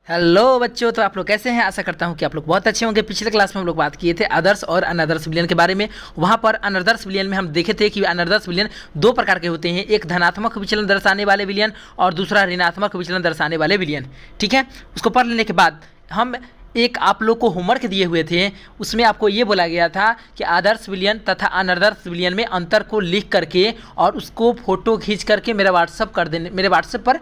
Hello बच्चों, तो आप लोग कैसे हैं। आशा करता हूं कि आप लोग बहुत अच्छे होंगे। पिछले क्लास में हम लोग बात किए थे आदर्श और अनादर्श विलयन के बारे में। वहां पर अनादर्श विलयन में हम देखे थे कि अनादर्श विलयन दो प्रकार के होते हैं, एक धनात्मक विचलन दर्शाने वाले विलयन और दूसरा ऋणात्मक विचलन दर्शाने वाले विलयन। ठीक है, उसको पढ़ लेने के बाद हम एक आप लोग को होमवर्क दिए हुए थे, उसमें आपको ये बोला गया था कि आदर्श विलयन तथा अनादर्श विलयन में अंतर को लिख करके और उसको फोटो खींच करके मेरे व्हाट्सएप पर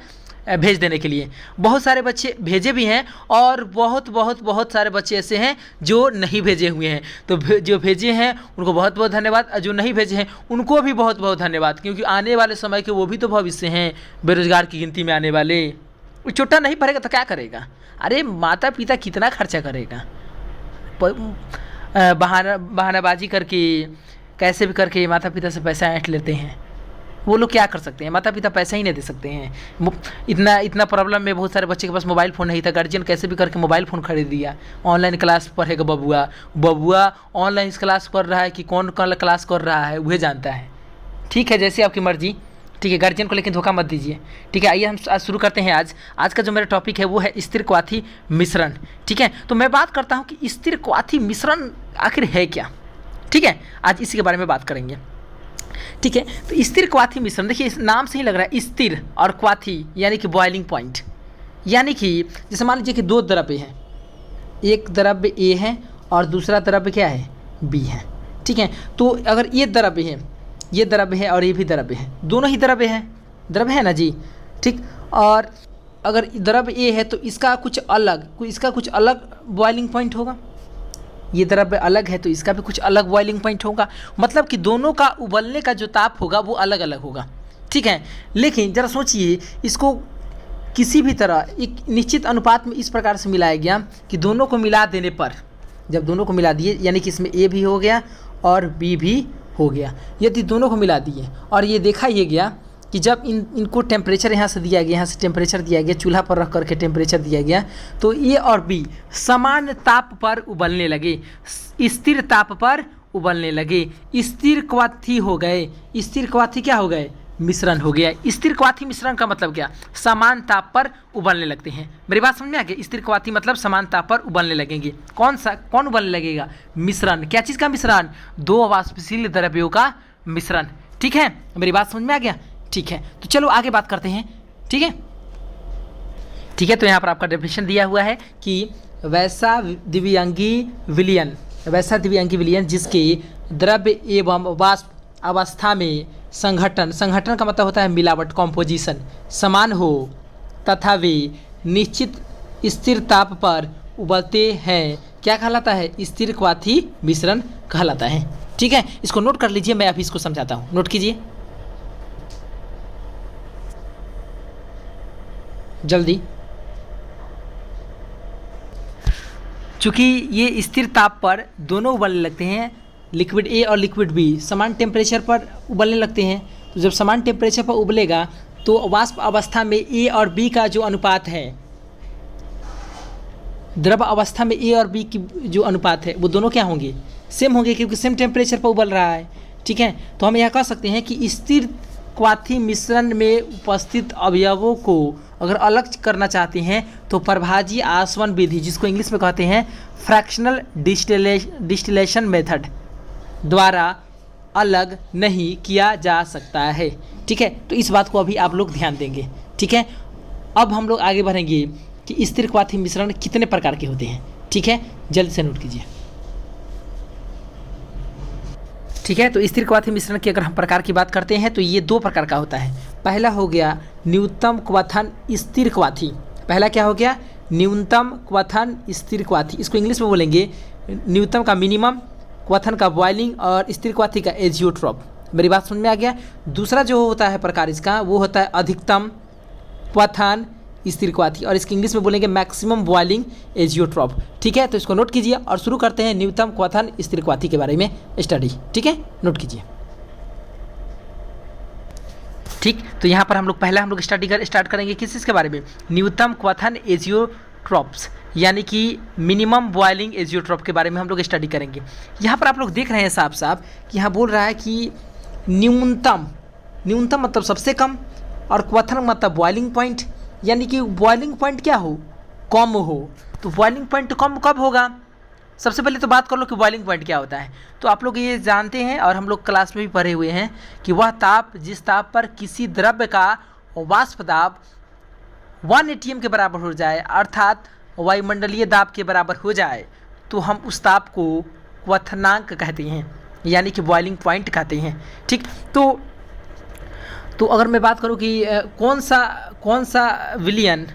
भेज देने के लिए। बहुत सारे बच्चे भेजे भी हैं और बहुत सारे बच्चे ऐसे हैं जो नहीं भेजे हुए हैं। तो जो भेजे हैं उनको बहुत बहुत धन्यवाद, और जो नहीं भेजे हैं उनको भी बहुत बहुत धन्यवाद, क्योंकि आने वाले समय के वो भी तो भविष्य हैं, बेरोजगार की गिनती में आने वाले। वो छोटा नहीं पढ़ेगा तो क्या करेगा। अरे माता पिता कितना खर्चा करेगा, बहानाबाजी करके कैसे भी करके माता पिता से पैसा ऐंठ लेते हैं। वो लोग क्या कर सकते हैं, माता पिता पैसा ही नहीं दे सकते हैं। इतना प्रॉब्लम में बहुत सारे बच्चे के पास मोबाइल फ़ोन नहीं था, गार्जियन कैसे भी करके मोबाइल फ़ोन खरीद दिया। ऑनलाइन क्लास पढ़ेगा बबुआ ऑनलाइन क्लास कर रहा है कि कौन क्लास कर रहा है वह जानता है। ठीक है, जैसे आपकी मर्जी। ठीक है, गार्जियन को लेकिन धोखा मत दीजिए। ठीक है, आइए हम आज शुरू करते हैं। आज का जो मेरा टॉपिक है वो है स्थिर क्वाथी मिश्रण। ठीक है, तो मैं बात करता हूँ कि स्थिर क्वाथी मिश्रण आखिर है क्या। ठीक है, आज इसी के बारे में बात करेंगे। ठीक है, तो स्थिर क्वाथी मिश्रण, देखिए इस नाम से ही लग रहा है स्थिर और क्वाथी यानी कि बॉइलिंग पॉइंट। यानी कि जैसे मान लीजिए कि दो द्रव्य हैं, एक द्रव्य ए है और दूसरा द्रव्य क्या है, बी है। ठीक है, तो अगर ये द्रव्य है और ये भी द्रव्य है, दोनों ही द्रव्य है ना जी। ठीक, और अगर द्रव्य ए है तो इसका कुछ अलग बॉइलिंग पॉइंट होगा। ये द्रव्य अलग है तो इसका भी कुछ अलग बॉइलिंग पॉइंट होगा। मतलब कि दोनों का उबलने का जो ताप होगा वो अलग अलग होगा। ठीक है, लेकिन ज़रा सोचिए, इसको किसी भी तरह एक निश्चित अनुपात में इस प्रकार से मिलाया गया कि दोनों को मिला देने पर, जब दोनों को मिला दिए यानी कि इसमें ए भी हो गया और बी भी हो गया, यदि दोनों को मिला दिए और ये देखा ये गया कि जब इनको टेम्परेचर यहाँ से दिया गया, यहाँ से टेम्परेचर दिया गया, चूल्हा पर रख करके टेम्परेचर दिया गया, तो ए और बी समान ताप पर उबलने लगे, स्थिर ताप पर उबलने लगे, स्थिर क्वाथी हो गए। स्थिर क्वाथी क्या हो गए, मिश्रण हो गया। स्थिर क्वाथी मिश्रण का मतलब क्या, समान ताप पर उबलने लगते हैं। मेरी बात समझ में आ गई। स्थिर क्वाथी मतलब समान ताप पर उबलने लगेंगे। कौन उबलने लगेगा, मिश्रण। क्या चीज़ का मिश्रण, दो वाष्पशील द्रव्यों का मिश्रण। ठीक है, मेरी बात समझ में आ गया। ठीक है, तो चलो आगे बात करते हैं। ठीक है, तो यहाँ पर आपका डेफिनेशन दिया हुआ है कि वैसा द्विअंगी विलयन जिसके द्रव्य एवं वाष्प अवस्था में संघटन का मतलब होता है मिलावट, कॉम्पोजिशन समान हो तथा वे निश्चित स्थिर ताप पर उबलते हैं, क्या कहलाता है, स्थिर क्वाथी मिश्रण कहलाता है। ठीक है, इसको नोट कर लीजिए, मैं अभी इसको समझाता हूँ, नोट कीजिए जल्दी। चूँकि ये स्थिर ताप पर दोनों उबलने लगते हैं, लिक्विड ए और लिक्विड बी समान टेम्परेचर पर उबलने लगते हैं, तो जब समान टेम्परेचर पर उबलेगा तो वाष्प अवस्था में ए और बी का जो अनुपात है, द्रव अवस्था में ए और बी की जो अनुपात है वो दोनों क्या होंगे, सेम होंगे, क्योंकि सेम टेम्परेचर पर उबल रहा है। ठीक है, तो हम यह कह सकते हैं कि स्थिर क्वाथी मिश्रण में उपस्थित अवयवों को अगर अलग करना चाहते हैं तो प्रभाजी आसवन विधि, जिसको इंग्लिश में कहते हैं फ्रैक्शनल डिस्टिलेशन मेथड, द्वारा अलग नहीं किया जा सकता है। ठीक है, तो इस बात को अभी आप लोग ध्यान देंगे। ठीक है, अब हम लोग आगे बढ़ेंगे कि स्थिर क्वाथी मिश्रण कितने प्रकार के होते हैं। ठीक है, जल्द से नोट कीजिए। ठीक है, तो स्थिर क्वाथी मिश्रण की अगर हम प्रकार की बात करते हैं तो ये दो प्रकार का होता है। पहला हो गया न्यूनतम क्वथन स्थिर क्वाथी। पहला क्या हो गया, न्यूनतम क्वथन स्थिर क्वाथी। इसको इंग्लिश में बोलेंगे न्यूनतम का मिनिमम, क्वथन का बॉइलिंग और स्थिर क्वाथी का एजियोट्रॉप। मेरी बात समझ में आ गया। दूसरा जो होता है प्रकार इसका वो होता है अधिकतम क्वथन स्थिर क्वाथी, और इसके इंग्लिश में बोलेंगे मैक्सिमम बॉइलिंग एजियोट्रॉप। ठीक है, तो इसको नोट कीजिए और शुरू करते हैं न्यूनतम क्वथन स्थिर क्वाथी के बारे में स्टडी। ठीक है, नोट कीजिए। ठीक, तो यहाँ पर हम लोग स्टार्ट करेंगे किस चीज़ के बारे में, न्यूनतम क्वथन एजियोट्रॉप्स यानी कि मिनिमम बॉइलिंग एजियोट्रॉप के बारे में हम लोग स्टडी करेंगे। यहाँ पर आप लोग देख रहे हैं साफ साफ कि यहाँ बोल रहा है कि न्यूनतम मतलब सबसे कम, और क्वथन मतलब बॉइलिंग पॉइंट, यानी कि बॉइलिंग पॉइंट क्या हो, कम हो। तो बॉइलिंग पॉइंट कम कब होगा? सबसे पहले तो बात कर लो कि बॉइलिंग पॉइंट क्या होता है। तो आप लोग ये जानते हैं और हम लोग क्लास में भी पढ़े हुए हैं कि वह ताप जिस ताप पर किसी द्रव्य का वाष्प दाब 1 atm के बराबर हो जाए, अर्थात वायुमंडलीय दाब के बराबर हो जाए, तो हम उस ताप को क्वथनांक कहते हैं, यानी कि बॉइलिंग पॉइंट कहते हैं। ठीक, तो अगर मैं बात करूं कि कौन सा विलियन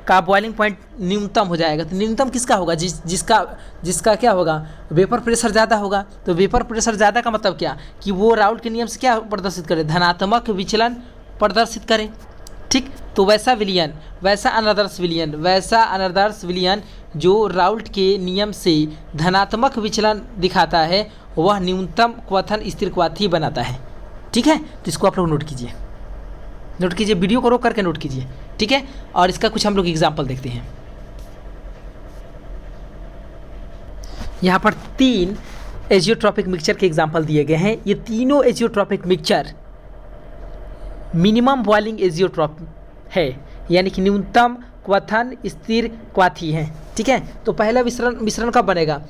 का बॉइलिंग पॉइंट न्यूनतम हो जाएगा, तो न्यूनतम किसका होगा? जिसका क्या होगा? वेपर प्रेशर ज़्यादा होगा। तो वेपर प्रेशर ज़्यादा का मतलब क्या? कि वो राउल्ट के नियम से क्या प्रदर्शित करे? धनात्मक विचलन प्रदर्शित करे। ठीक, तो वैसा अनआदर्श विलियन जो राउल्ट के नियम से धनात्मक विचलन दिखाता है, वह न्यूनतम क्वथन स्थिर क्वाथी बनाता है। ठीक है, तो इसको आप लोग नोट कीजिए, वीडियो को रोक करके नोट कीजिए। ठीक है, और इसका कुछ हम लोग एग्जाम्पल देखते हैं। यहाँ पर 3 एजियोट्रॉपिक मिक्सचर के एग्जाम्पल दिए गए हैं। ये तीनों azeotropic mixture minimum boiling azeotrope है, यानी कि न्यूनतम क्वथन स्थिर क्वाथी है। ठीक है, तो पहला मिश्रण कब बनेगा?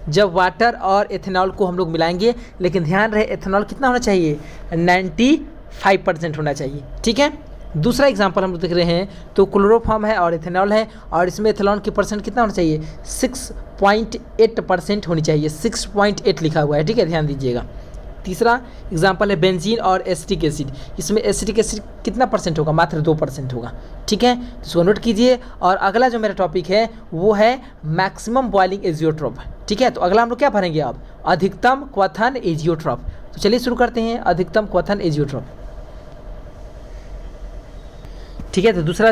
जब वाटर और एथेनॉल को हम लोग मिलाएंगे, लेकिन ध्यान रहे एथेनॉल कितना होना चाहिए? 95% होना चाहिए। ठीक है, दूसरा एग्जांपल हम लोग देख रहे हैं, तो क्लोरोफॉर्म है और एथेनॉल है, और इसमें एथेनॉल की परसेंट कितना होना चाहिए? 6.8% होनी चाहिए। 6.8 लिखा हुआ है। ठीक है, ध्यान दीजिएगा। तीसरा एग्जांपल है बेंजीन और एसिटिक एसिड। इसमें एसिटिक एसिड कितना परसेंट होगा? मात्र 2% होगा। ठीक है, तो इसको नोट कीजिए। और अगला जो मेरा टॉपिक है वो है मैक्सिमम बॉइलिंग एजियोट्रॉप। ठीक है, तो अगला हम लोग क्या पढ़ेंगे अब? अधिकतम क्वथन एजियोट्रॉप। तो चलिए शुरू करते हैं, अधिकतम क्वथन एजियोट्रॉप। ठीक है, तो दूसरा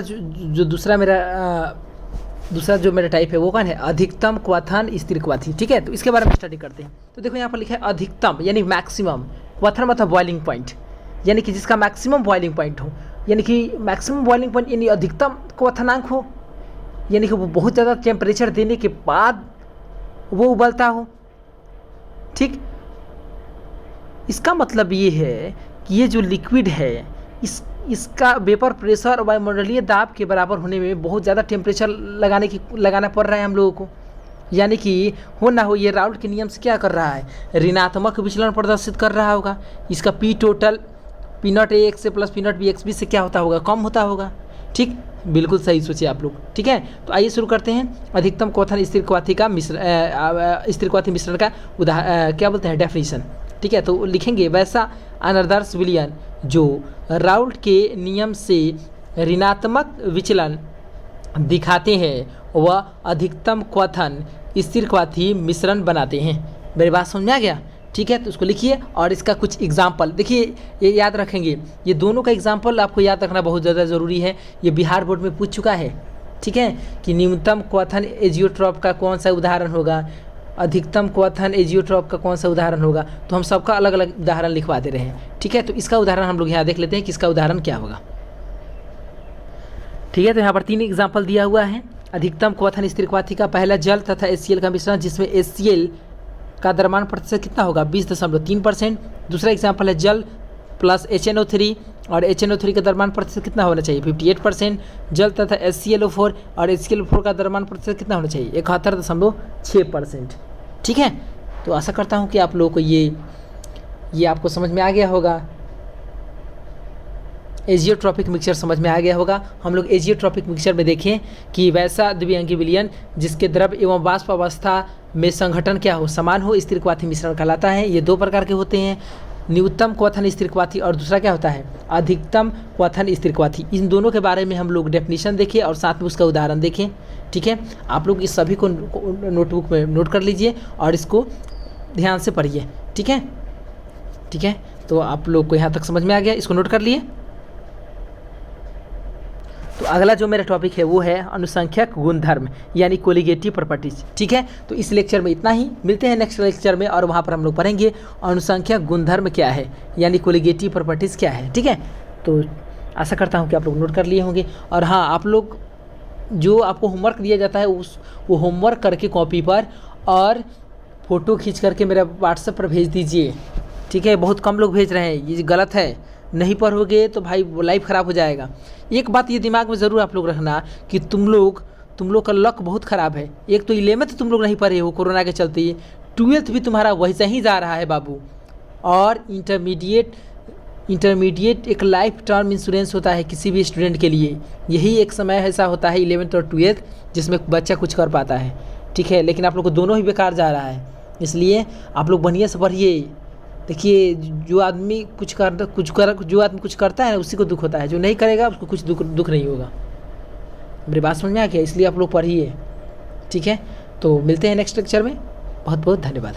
जो मेरा टाइप है वो कौन है? अधिकतम क्वथन स्थिर क्वाथी। ठीक है, तो इसके बारे में स्टडी करते हैं। तो देखो यहाँ पर लिखा है अधिकतम यानी मैक्सिमम, क्वथन मतलब बॉइलिंग पॉइंट, यानी कि जिसका मैक्सिमम बॉइलिंग पॉइंट हो, यानी कि मैक्सिमम बॉइलिंग पॉइंट यानी अधिकतम क्वथनांक हो, यानी कि वो बहुत ज़्यादा टेम्परेचर देने के बाद वो उबलता हो। ठीक, इसका मतलब ये है कि ये जो लिक्विड है इसका वेपर प्रेशर और वायुमंडलीय दाब के बराबर होने में बहुत ज़्यादा टेम्परेचर लगाना पड़ रहा है हम लोगों को, यानी कि हो ना हो ये राउल्ट के नियम से क्या कर रहा है? ऋणात्मक विचलन प्रदर्शित कर रहा होगा। इसका P total P nought A X से plus P nought B X B से क्या होता होगा? कम होता होगा। ठीक, बिल्कुल सही सोचिए आप लोग। ठीक है, तो आइए शुरू करते हैं। अधिकतम क्वथन स्थिर क्वाथी मिश्रण का क्या बोलते हैं? डेफिनेशन। ठीक है, तो लिखेंगे वैसा अनआदर्श विलियन जो राउल्ट के नियम से ऋणात्मक विचलन दिखाते हैं, वह अधिकतम क्वथन स्थिर क्वाथी मिश्रण बनाते हैं। मेरी बात समझ में आ गया? ठीक है, तो उसको लिखिए और इसका कुछ एग्जाम्पल देखिए, ये याद रखेंगे। ये दोनों का एग्जाम्पल आपको याद रखना बहुत ज़्यादा ज़रूरी है। ये बिहार बोर्ड में पूछ चुका है। ठीक है, कि न्यूनतम क्वथन एजियोट्रॉप का कौन सा उदाहरण होगा, अधिकतम क्वथन एजियोट्रॉप का कौन सा उदाहरण होगा, तो हम सबका अलग अलग उदाहरण लिखवा दे रहे हैं। ठीक है, तो इसका उदाहरण हम लोग यहाँ देख लेते हैं कि इसका उदाहरण क्या होगा। ठीक है, तो यहाँ पर 3 एग्जाम्पल दिया हुआ है। अधिकतम क्वथन स्थिर क्वाथी का पहला जल तथा HCl का मिश्रण, जिसमें HCl का द्रव्यमान प्रतिशत कितना होगा? 20.3%। दूसरा एग्जाम्पल है जल प्लस HNO3 और HNO3 का द्रव्यमान प्रतिशत कितना होना चाहिए? 58%। जल तथा HClO4 और HClO4 का द्रव्यमान प्रतिशत कितना होना चाहिए? 71.6%। ठीक है, तो आशा करता हूँ कि आप लोगों को ये आपको समझ में आ गया होगा। एजियोट्रॉपिक मिक्सचर समझ में आ गया होगा। हम लोग एजियोट्रॉपिक मिक्सचर में देखें कि वैसा द्विअंगी विलयन जिसके द्रव एवं वाष्प अवस्था में संघटन क्या हो? समान हो, स्थिर क्वाथी मिश्रण कहलाता है। ये 2 प्रकार के होते हैं, न्यूनतम क्वथन स्थिर क्वाथी और दूसरा क्या होता है? अधिकतम क्वथन स्थिर क्वाथी। इन दोनों के बारे में हम लोग डेफिनेशन देखें और साथ में उसका उदाहरण देखें। ठीक है, आप लोग इस सभी को नोटबुक में नोट कर लीजिए और इसको ध्यान से पढ़िए। ठीक है, ठीक है, तो आप लोग को यहाँ तक समझ में आ गया, इसको नोट कर लिए। तो अगला जो मेरा टॉपिक है वो है अनुसंख्यक गुणधर्म यानी कोलिगेटिव प्रॉपर्टीज। ठीक है, तो इस लेक्चर में इतना ही। मिलते हैं नेक्स्ट लेक्चर में और वहाँ पर हम लोग पढ़ेंगे अनुसंख्यक गुणधर्म क्या है यानी कोलिगेटिव प्रॉपर्टीज क्या है। ठीक है, तो आशा करता हूँ कि आप लोग नोट कर लिए होंगे। और हाँ, आप लोग जो आपको होमवर्क दिया जाता है वो होमवर्क करके कॉपी पर और फ़ोटो खींच करके मेरा व्हाट्सएप पर भेज दीजिए। ठीक है, बहुत कम लोग भेज रहे हैं, ये गलत है। नहीं पढ़ोगे तो भाई लाइफ ख़राब हो जाएगा। एक बात ये दिमाग में ज़रूर आप लोग रखना कि तुम लोग तुम लोग का लक बहुत ख़राब है। एक तो 11th तुम लोग नहीं पढ़े हो कोरोना के चलते, 12th भी तुम्हारा वैसे ही जा रहा है बाबू। और इंटरमीडिएट एक लाइफ टर्म इंश्योरेंस होता है किसी भी स्टूडेंट के लिए। यही एक समय ऐसा होता है 11th और 12th जिसमें बच्चा कुछ कर पाता है, ठीक है। लेकिन आप लोग को दोनों ही बेकार जा रहा है, इसलिए आप लोग बढ़िया से पढ़िए। देखिए जो आदमी जो आदमी कुछ करता है उसी को दुख होता है, जो नहीं करेगा उसको कुछ दुख नहीं होगा। मेरी बात समझ में आ गया? इसलिए आप लोग पढ़िए, ठीक है। तो मिलते हैं नेक्स्ट लेक्चर में। बहुत बहुत धन्यवाद।